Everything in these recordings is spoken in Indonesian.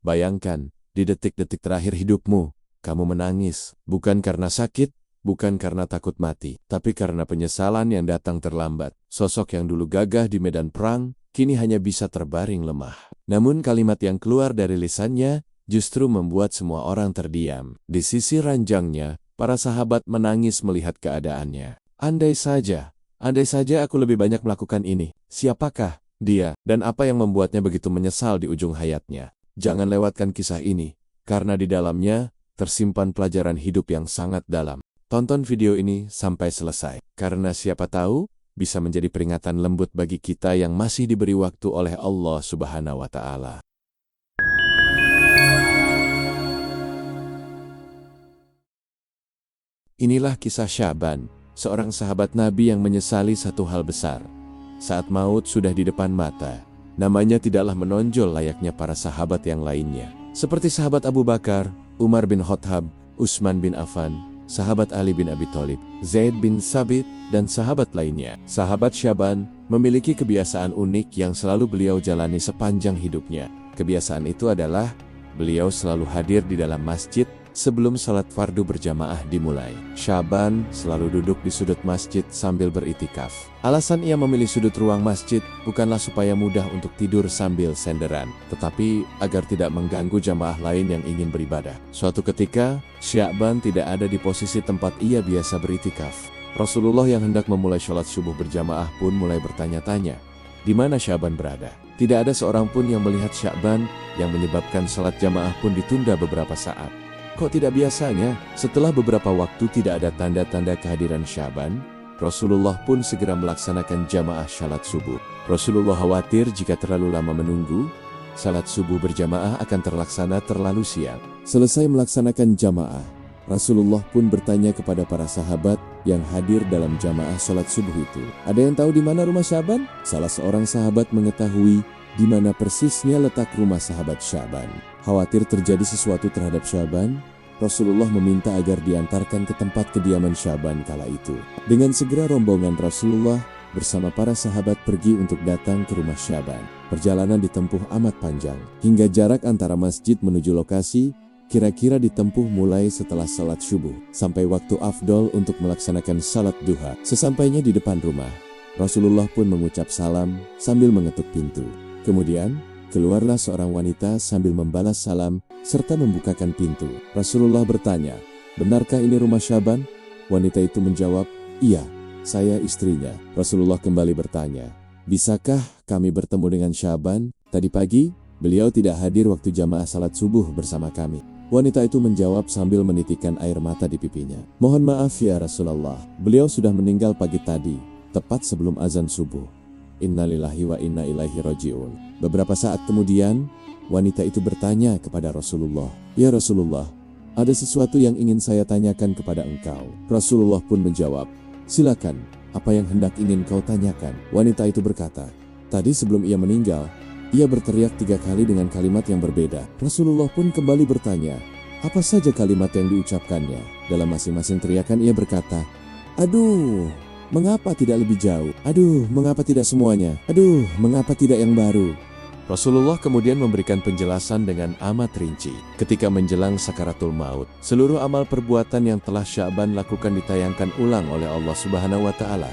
Bayangkan, di detik-detik terakhir hidupmu, kamu menangis, bukan karena sakit, bukan karena takut mati, tapi karena penyesalan yang datang terlambat. Sosok yang dulu gagah di medan perang, kini hanya bisa terbaring lemah. Namun kalimat yang keluar dari lisannya justru membuat semua orang terdiam. Di sisi ranjangnya, para sahabat menangis melihat keadaannya. Andai saja aku lebih banyak melakukan ini. Siapakah dia, dan apa yang membuatnya begitu menyesal di ujung hayatnya? Jangan lewatkan kisah ini, karena di dalamnya tersimpan pelajaran hidup yang sangat dalam. Tonton video ini sampai selesai, karena siapa tahu bisa menjadi peringatan lembut bagi kita yang masih diberi waktu oleh Allah Subhanahu wa Ta'ala. Inilah kisah Syaban, seorang sahabat Nabi yang menyesali satu hal besar. Saat maut sudah di depan mata, namanya tidaklah menonjol layaknya para sahabat yang lainnya. Seperti sahabat Abu Bakar, Umar bin Khattab, Utsman bin Affan, sahabat Ali bin Abi Thalib, Zaid bin Sabit, dan sahabat lainnya. Sahabat Syaban memiliki kebiasaan unik yang selalu beliau jalani sepanjang hidupnya. Kebiasaan itu adalah beliau selalu hadir di dalam masjid sebelum salat fardu berjamaah dimulai. Syaban selalu duduk di sudut masjid sambil beritikaf. Alasan ia memilih sudut ruang masjid bukanlah supaya mudah untuk tidur sambil senderan, tetapi agar tidak mengganggu jamaah lain yang ingin beribadah. Suatu ketika, Syaban tidak ada di posisi tempat ia biasa beritikaf. Rasulullah yang hendak memulai sholat subuh berjamaah pun mulai bertanya-tanya, di mana Syaban berada? Tidak ada seorang pun yang melihat Syaban, yang menyebabkan sholat jamaah pun ditunda beberapa saat. Kok tidak biasanya, setelah beberapa waktu tidak ada tanda-tanda kehadiran Syaban, Rasulullah pun segera melaksanakan jamaah salat subuh. Rasulullah khawatir jika terlalu lama menunggu, salat subuh berjamaah akan terlaksana terlalu siang. Selesai melaksanakan jamaah, Rasulullah pun bertanya kepada para sahabat yang hadir dalam jamaah salat subuh itu. Ada yang tahu di mana rumah Syaban? Salah seorang sahabat mengetahui di mana persisnya letak rumah sahabat Syaban. Khawatir terjadi sesuatu terhadap Syaban, Rasulullah meminta agar diantarkan ke tempat kediaman Syaban kala itu. Dengan segera rombongan Rasulullah bersama para sahabat pergi untuk datang ke rumah Syaban. Perjalanan ditempuh amat panjang, hingga jarak antara masjid menuju lokasi kira-kira ditempuh mulai setelah salat subuh, sampai waktu afdol untuk melaksanakan salat duha. Sesampainya di depan rumah, Rasulullah pun mengucap salam sambil mengetuk pintu. Kemudian, keluarlah seorang wanita sambil membalas salam serta membukakan pintu. Rasulullah bertanya, benarkah ini rumah Syaban? Wanita itu menjawab, iya, saya istrinya. Rasulullah kembali bertanya, bisakah kami bertemu dengan Syaban? Tadi pagi, beliau tidak hadir waktu jamaah salat subuh bersama kami. Wanita itu menjawab sambil menitikan air mata di pipinya. Mohon maaf ya Rasulullah, beliau sudah meninggal pagi tadi, tepat sebelum azan subuh. Innalillahi wa inna ilaihi raji'un. Beberapa saat kemudian, wanita itu bertanya kepada Rasulullah, ya Rasulullah, ada sesuatu yang ingin saya tanyakan kepada engkau. Rasulullah pun menjawab, silakan, apa yang hendak ingin kau tanyakan? Wanita itu berkata, tadi sebelum ia meninggal, ia berteriak 3 kali dengan kalimat yang berbeda. Rasulullah pun kembali bertanya, apa saja kalimat yang diucapkannya? Dalam masing-masing teriakan ia berkata, aduh, mengapa tidak lebih jauh? Aduh, mengapa tidak semuanya? Aduh, mengapa tidak yang baru? Rasulullah kemudian memberikan penjelasan dengan amat rinci. Ketika menjelang sakaratul maut, seluruh amal perbuatan yang telah Syaban lakukan ditayangkan ulang oleh Allah Subhanahu wa Ta'ala.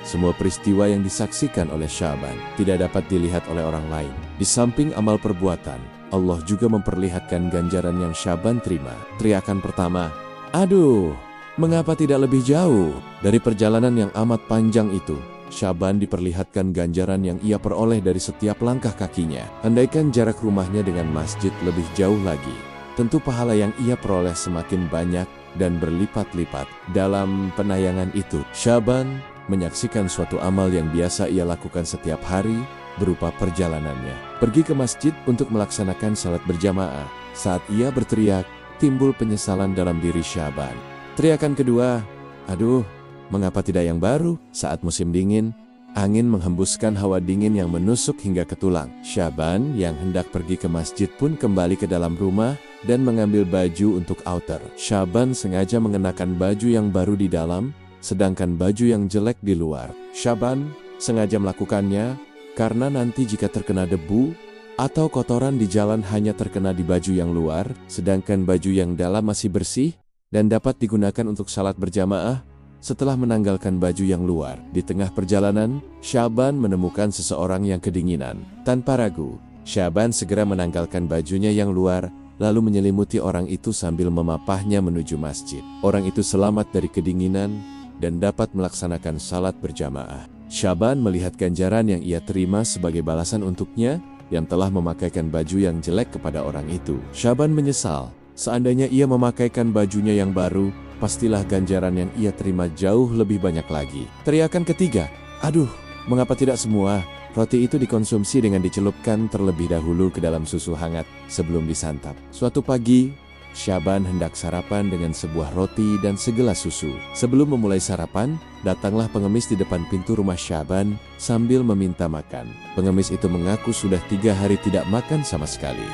Semua peristiwa yang disaksikan oleh Syaban tidak dapat dilihat oleh orang lain. Di samping amal perbuatan, Allah juga memperlihatkan ganjaran yang Syaban terima. Teriakan pertama, aduh, mengapa tidak lebih jauh? Dari perjalanan yang amat panjang itu, Syaban diperlihatkan ganjaran yang ia peroleh dari setiap langkah kakinya. Andaikan jarak rumahnya dengan masjid lebih jauh lagi, tentu pahala yang ia peroleh semakin banyak dan berlipat-lipat. Dalam penayangan itu, Syaban menyaksikan suatu amal yang biasa ia lakukan setiap hari, berupa perjalanannya. Pergi ke masjid untuk melaksanakan salat berjamaah. Saat ia berteriak, timbul penyesalan dalam diri Syaban. Teriakan kedua, aduh, mengapa tidak yang baru? Saat musim dingin, angin menghembuskan hawa dingin yang menusuk hingga ke tulang. Syaban yang hendak pergi ke masjid pun kembali ke dalam rumah dan mengambil baju untuk outer. Syaban sengaja mengenakan baju yang baru di dalam, sedangkan baju yang jelek di luar. Syaban sengaja melakukannya karena nanti jika terkena debu, Atau kotoran di jalan hanya terkena di baju yang luar, sedangkan baju yang dalam masih bersih dan dapat digunakan untuk salat berjamaah. Setelah menanggalkan baju yang luar, di tengah perjalanan, Syaban menemukan seseorang yang kedinginan. Tanpa ragu, Syaban segera menanggalkan bajunya yang luar, lalu menyelimuti orang itu sambil memapahnya menuju masjid. Orang itu selamat dari kedinginan dan dapat melaksanakan salat berjamaah. Syaban melihat ganjaran yang ia terima sebagai balasan untuknya yang telah memakaikan baju yang jelek kepada orang itu. Syaban menyesal, seandainya ia memakaikan bajunya yang baru, pastilah ganjaran yang ia terima jauh lebih banyak lagi. Teriakan ketiga, aduh, mengapa tidak semua roti itu dikonsumsi dengan dicelupkan terlebih dahulu ke dalam susu hangat sebelum disantap. Suatu pagi, Syaban hendak sarapan dengan sebuah roti dan segelas susu. Sebelum memulai sarapan, datanglah pengemis di depan pintu rumah Syaban sambil meminta makan. Pengemis itu mengaku sudah 3 hari tidak makan sama sekali.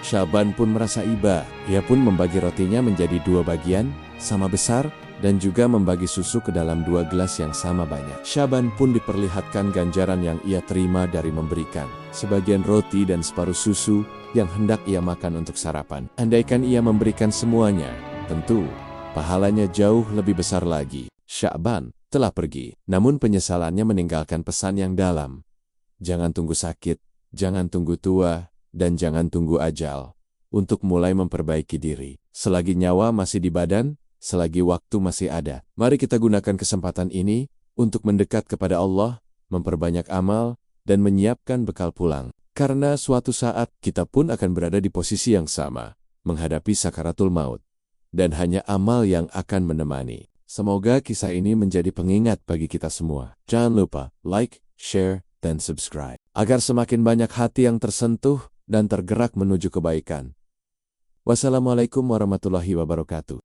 Syaban pun merasa iba. Ia pun membagi rotinya menjadi 2 bagian, sama besar, dan juga membagi susu ke dalam 2 gelas yang sama banyak. Syaban pun diperlihatkan ganjaran yang ia terima dari memberikan sebagian roti dan separuh susu yang hendak ia makan untuk sarapan. Andaikan ia memberikan semuanya, tentu pahalanya jauh lebih besar lagi. Syaban telah pergi, namun penyesalannya meninggalkan pesan yang dalam. Jangan tunggu sakit, jangan tunggu tua, dan jangan tunggu ajal untuk mulai memperbaiki diri. Selagi nyawa masih di badan, selagi waktu masih ada, mari kita gunakan kesempatan ini untuk mendekat kepada Allah, memperbanyak amal, dan menyiapkan bekal pulang. Karena suatu saat kita pun akan berada di posisi yang sama, menghadapi sakaratul maut. Dan hanya amal yang akan menemani. Semoga kisah ini menjadi pengingat bagi kita semua. Jangan lupa like, share, dan subscribe, agar semakin banyak hati yang tersentuh dan tergerak menuju kebaikan. Wassalamualaikum warahmatullahi wabarakatuh.